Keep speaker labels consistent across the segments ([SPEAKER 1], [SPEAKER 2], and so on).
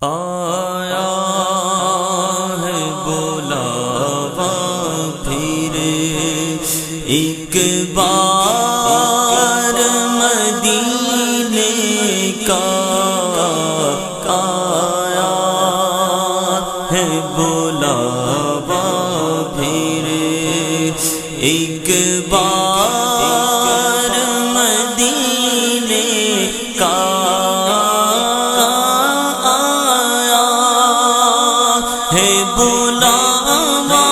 [SPEAKER 1] آیا ہے بلاوا پھر ایک بار مدینے کا، آیا ہے بلاوا پھر ایک بار مدینے کا، ہے بلاوا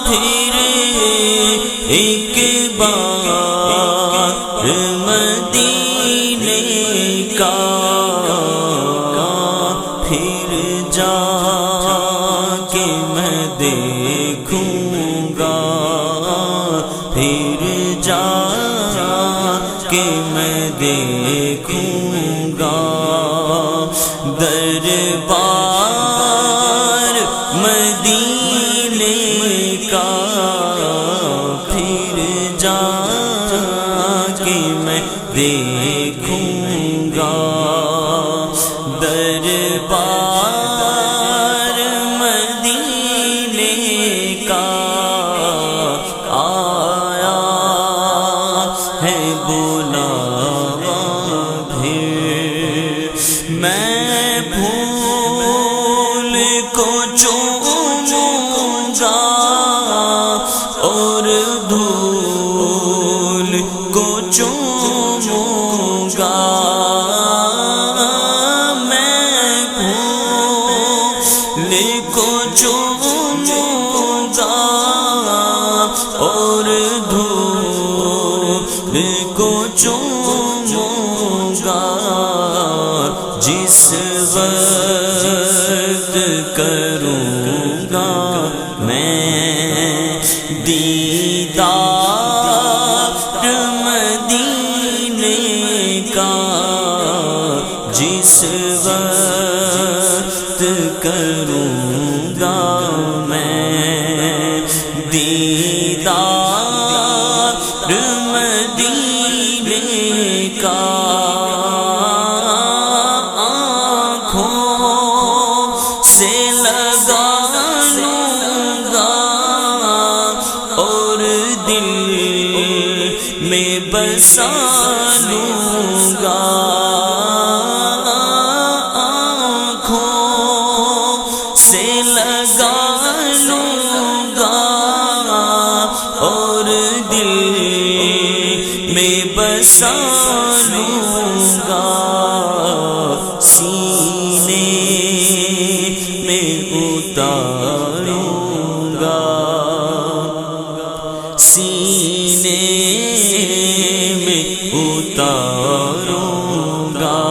[SPEAKER 1] پھر ایک بار مدینے کا، پھر جا کے میں دیکھوں گا، پھر جا کے میں دیکھوں گا دربار مدینے کا، پھر جا کے میں دیکھوں گا دربار مدینے کا، آیا ہے بلاوا پھر میں پھول کو چوموں گا اور دھول کو چوموں گا، میں پھول کو چوموں گا اور دھول کو چوموں گا، جس وقت کروں گا میں دیدار مدینے کا، جس وقت کروں گا میں دیدار مدینے کا، آنکھوں سے لگا لوں گا اور دل میں بسا لوں گا، آنکھوں سے لگا لوں گا اور دل میں بسا لوں گا، سینے میں اتاروں گا، سینے میں اتاروں گا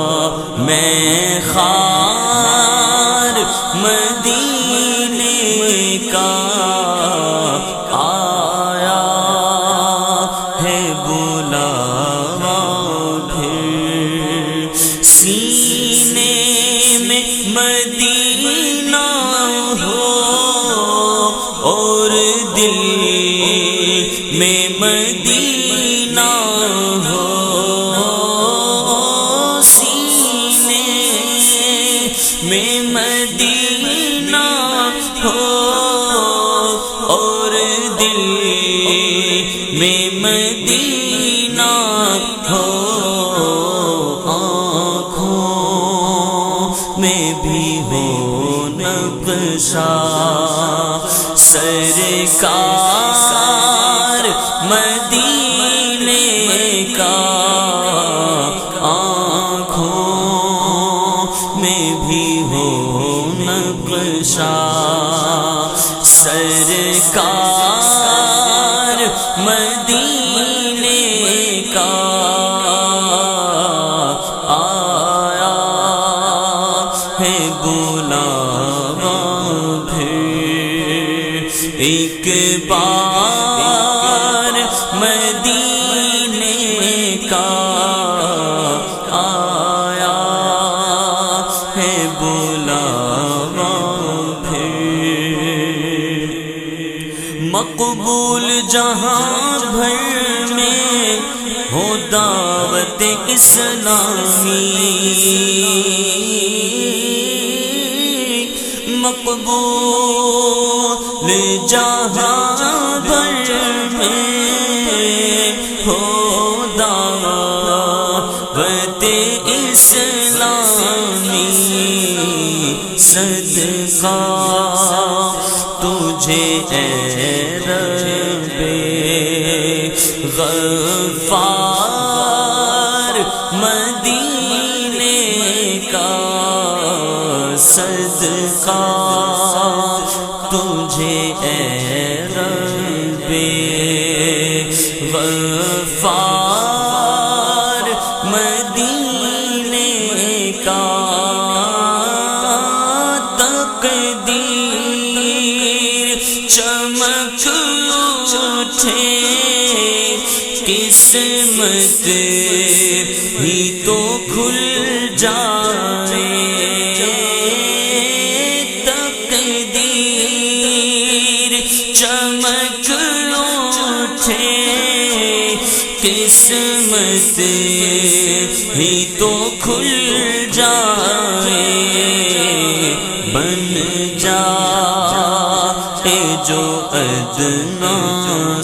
[SPEAKER 1] میں خار مدینے کا، آیا ہے بلاوا پھر سینے میں مدینہ ہو اور دل میں مدینہ ہو، سینے میں مدینہ ہو اور دل میں مدینہ ہو، آنکھوں میں بھی ہو نقشہ سرکار مدینے کا، آنکھوں میں بھی ہو نقشہ سرکار مدینے کا، آیا ہے بلاوا پھر ایک بار مدینے کا، آیا ہے بلاوا پھر مقبول جہاں بھر میں ہو دعوت اسلامی، مقبول جہاں بھر میں ہو دعوت اسلامی صدقہ تجھے اے رب غفار مدینے کا صدقہ تجھے اے رب غفار مدینے کا تقدیر چمک اٹھے قسمت ہی تو کھل جائے تقدیر چمک اٹھے قسمت ہی تو کھل جائے بن جا جو ادنا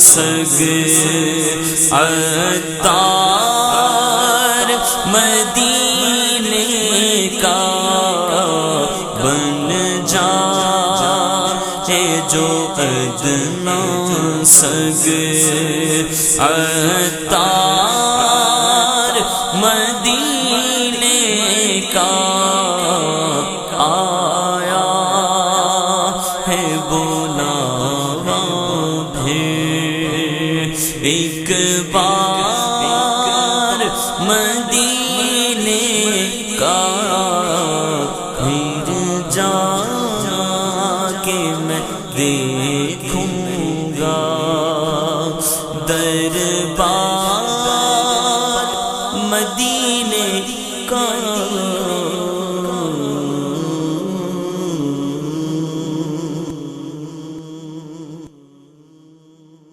[SPEAKER 1] سگ عطار مدینے کا بن جا جو ادنا سگ عطار مدینے کا آیا ہے بلاوا پھر ایک بار مدینے کا پھر جا کے میں دیکھوں گا دربار مدینے کا